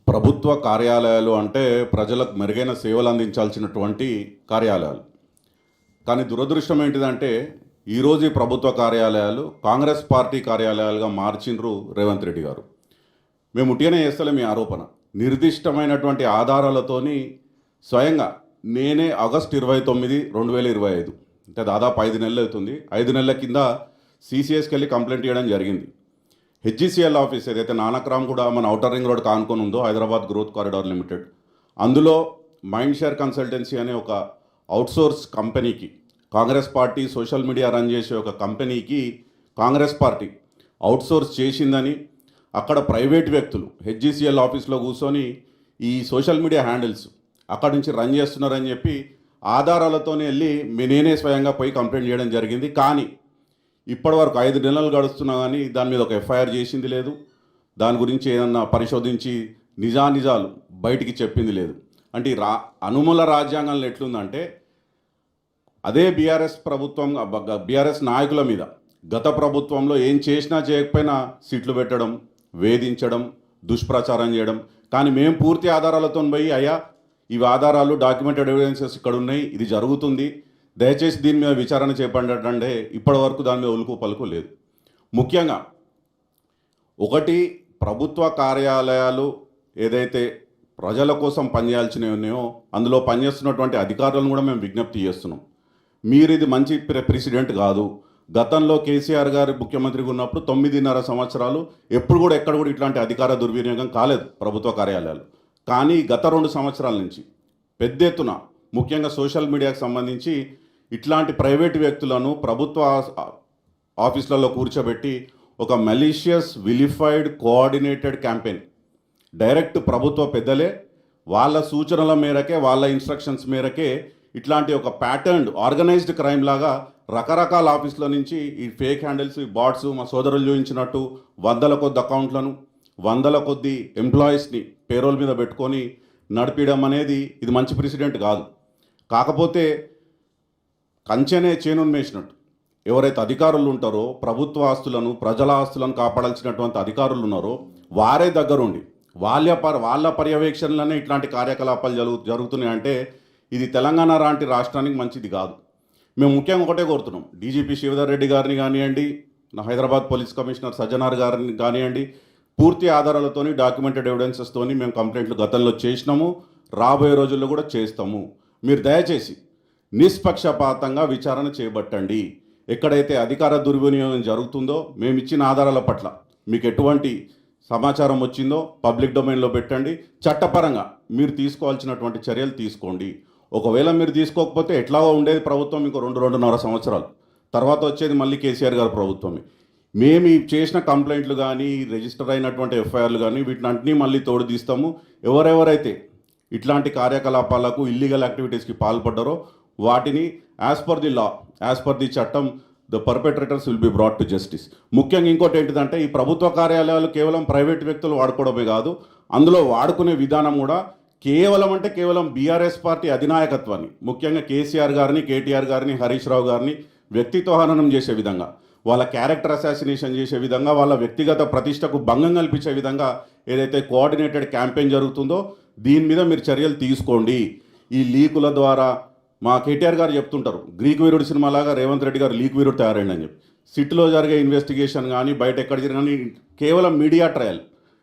ప్రభుత్వ కార్యాలయాలు అంటే ప్రజలకు మెరుగైన సేవలు అందించాల్సినటువంటి కార్యాలయాలు. కానీ దురదృష్టం ఏంటిదంటే ఈరోజు ఈ ప్రభుత్వ కార్యాలయాలు కాంగ్రెస్ పార్టీ కార్యాలయాలుగా మార్చిండ్రు రేవంత్ రెడ్డి గారు. మేము ఉట్టిగానే చేస్తలేం ఈ ఆరోపణ. నిర్దిష్టమైనటువంటి ఆధారాలతోని స్వయంగా నేనే ఆగస్టు 29, 2025 అంటే దాదాపు 5 నెలలు అవుతుంది. 5 నెలల కింద CCSకి వెళ్ళి కంప్లైంట్ చేయడం జరిగింది. HGCL ఆఫీస్ ఏదైతే నానక్రామ్ కూడా మన ఔటర్ రింగ్ రోడ్ కానుకొని ఉందో హైదరాబాద్ గ్రోత్ కారిడార్ లిమిటెడ్, అందులో మైండ్ షేర్ కన్సల్టెన్సీ అనే ఒక అవుట్సోర్స్ కంపెనీకి, Congress party social media run చేసే ఒక కంపెనీకి కాంగ్రెస్ పార్టీ అవుట్సోర్స్ చేసిందని, అక్కడ ప్రైవేట్ వ్యక్తులు HGCL ఆఫీస్లో కూర్చొని ఈ సోషల్ మీడియా హ్యాండిల్స్ అక్కడి నుంచి రన్ చేస్తున్నారని చెప్పి ఆధారాలతోనే వెళ్ళి నేనే స్వయంగా పోయి కంప్లైంట్ చేయడం జరిగింది. కానీ ఇప్పటివరకు 5 నెలలు గడుస్తున్నా కానీ దాని మీద ఒక FIR చేసింది లేదు. దాని గురించి ఏదన్నా పరిశోధించి నిజాలు బయటికి చెప్పింది లేదు. అంటే అనుమూల రాజ్యాంగంలో ఎట్లుందంటే అదే బీఆర్ఎస్ ప్రభుత్వం, బీఆర్ఎస్ నాయకుల మీద గత ప్రభుత్వంలో ఏం చేసినా చేయకపోయినా సీట్లు పెట్టడం, వేధించడం, దుష్ప్రచారం చేయడం. కానీ మేము పూర్తి ఆధారాలతో పోయి అయ్యా ఇవి ఆధారాలు, డాక్యుమెంటెడ్ ఎవిడెన్సెస్ ఇక్కడ ఉన్నాయి, ఇది జరుగుతుంది, దయచేసి దీని మీద విచారణ చేపట్టండి. ఇప్పటి వరకు దాని మీద ఉలుకు పలుకు లేదు. ముఖ్యంగా ఒకటి, ప్రభుత్వ కార్యాలయాలు ఏదైతే ప్రజల కోసం పనిచేయాల్సినవి ఉన్నాయో అందులో పనిచేస్తున్నటువంటి అధికారులను కూడా మేము విజ్ఞప్తి చేస్తున్నాం. మీరు ఇది మంచి ప్రెసిడెంట్ కాదు. గతంలో కేసీఆర్ గారు ముఖ్యమంత్రిగా ఉన్నప్పుడు 9.5 సంవత్సరాలు ఎప్పుడు కూడా ఎక్కడ కూడా ఇట్లాంటి అధికార దుర్వినియోగం కాలేదు ప్రభుత్వ కార్యాలయాలు. కానీ గత 2 సంవత్సరాల నుంచి పెద్ద ఎత్తున ముఖ్యంగా సోషల్ మీడియాకు సంబంధించి ఇట్లాంటి ప్రైవేటు వ్యక్తులను ప్రభుత్వ ఆఫీసులలో కూర్చోబెట్టి ఒక మలీషియస్ విలిఫైడ్ కోఆర్డినేటెడ్ క్యాంపెయిన్, డైరెక్ట్ ప్రభుత్వ పెద్దలే వాళ్ళ సూచనల మేరకే, వాళ్ళ ఇన్స్ట్రక్షన్స్ మేరకే ఇట్లాంటి ఒక ప్యాటర్న్డ్ ఆర్గనైజ్డ్ క్రైమ్ లాగా రకరకాల ఆఫీసుల నుంచి ఈ ఫేక్ హ్యాండిల్స్, ఈ బాట్స్ మా సోదరులు చూపించినట్టు 100ల కొద్ది అకౌంట్లను, 100ల కొద్ది ఎంప్లాయీస్ని పేరోల్ మీద పెట్టుకొని నడిపించడం అనేది ఇది మంచి ప్రెసిడెంట్ కాదు. కాకపోతే కంచెనే చేనును మేసినట్టు ఎవరైతే అధికారులు ఉంటారో, ప్రభుత్వ ఆస్తులను, ప్రజల ఆస్తులను కాపాడాల్సినటువంటి అధికారులు ఉన్నారో వారే దగ్గరుండి వాళ్ళ పర్యవేక్షణలోనే ఇట్లాంటి కార్యకలాపాలు జరుగుతున్నాయంటే ఇది తెలంగాణ లాంటి రాష్ట్రానికి మంచిది కాదు. మేము ముఖ్యంగా ఒకటే కోరుతున్నాం, DGP శ్రీధర్ రెడ్డి గారిని కానివ్వండి, హైదరాబాద్ పోలీస్ కమిషనర్ సజ్జనార్ గారిని కానివ్వండి, పూర్తి ఆధారాలతోని, డాక్యుమెంటెడ్ ఎవిడెన్సెస్తోని మేము కంప్లైంట్లు గతంలో చేసినాము, రాబోయే రోజుల్లో కూడా చేస్తాము. మీరు దయచేసి నిష్పక్షపాతంగా విచారణ చేపట్టండి. ఎక్కడైతే అధికార దుర్వినియోగం జరుగుతుందో మేము ఇచ్చిన ఆధారాల పట్ల మీకు ఎటువంటి సమాచారం వచ్చిందో పబ్లిక్ డొమైన్లో పెట్టండి. చట్టపరంగా మీరు తీసుకోవాల్సినటువంటి చర్యలు తీసుకోండి. ఒకవేళ మీరు తీసుకోకపోతే ఎట్లాగో ఉండేది ప్రభుత్వం ఇంకో 2-2.5 సంవత్సరాలు తర్వాత వచ్చేది మళ్ళీ కేసీఆర్ గారి ప్రభుత్వమే. మేము చేసిన కంప్లైంట్లు కానీ, రిజిస్టర్ అయినటువంటి FIRలు కానీ వీటిని మళ్ళీ తోడు తీస్తాము. ఎవరెవరైతే ఇట్లాంటి కార్యకలాపాలకు, ఇల్లీగల్ యాక్టివిటీస్కి పాల్పడ్డారో వాటిని as per the law, as per the చట్టం, the perpetrators will be brought to justice. ముఖ్యంగా ఇంకోటి ఏంటిదంటే ఈ ప్రభుత్వ కార్యాలయాలు కేవలం ప్రైవేట్ వ్యక్తులు వాడుకోవడమే కాదు, అందులో వాడుకునే విధానం కూడా కేవలం బీఆర్ఎస్ పార్టీ అధినాయకత్వాన్ని, ముఖ్యంగా కేసీఆర్ గారిని, KTR గారిని, హరీష్ రావు గారిని వ్యక్తిత్వ హననం చేసే విధంగా, వాళ్ళ క్యారెక్టర్ అసాసినేషన్ చేసే విధంగా, వాళ్ళ వ్యక్తిగత ప్రతిష్టకు భంగం కల్పించే విధంగా ఏదైతే కోఆర్డినేటెడ్ క్యాంపెయిన్ జరుగుతుందో దీని మీద మీరు చర్యలు తీసుకోండి. ఈ లీకుల ద్వారా మా KTR గారు చెప్తుంటారు, గ్రీక్ వీరుడు సినిమాలాగా రేవంత్ రెడ్డి గారు లీక్ వీరుడు తయారైందని చెప్పి. సిట్లో జరిగే ఇన్వెస్టిగేషన్ కానీ, బయట ఎక్కడ జరిగిన కానీ కేవలం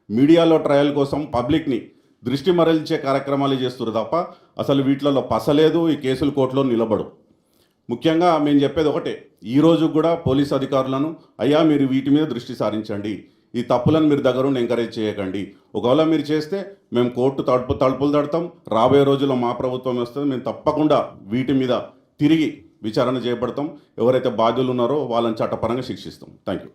మీడియాలో ట్రయల్ కోసం పబ్లిక్ని దృష్టి మరల్చే కార్యక్రమాలు చేస్తున్నారు తప్ప అసలు వీటిలలో పసలేదు. ఈ కేసులు కోర్టులో నిలబడు. ముఖ్యంగా మేము చెప్పేది ఒకటే, ఈరోజు కూడా పోలీస్ అధికారులను అయ్యా మీరు వీటి మీద దృష్టి సారించండి, ఈ తప్పులను మీరు దగ్గరుండి ఎంకరేజ్ చేయకండి. ఒకవేళ మీరు చేస్తే మేము కోర్టు తలుపులు తడతాం. రాబోయే రోజుల్లో మా ప్రభుత్వం వస్తుంది, మేము తప్పకుండా వీటి మీద తిరిగి విచారణ చేపడతాం. ఎవరైతే బాధ్యులు ఉన్నారో వాళ్ళని చట్టపరంగా శిక్షిస్తాం. Thank you.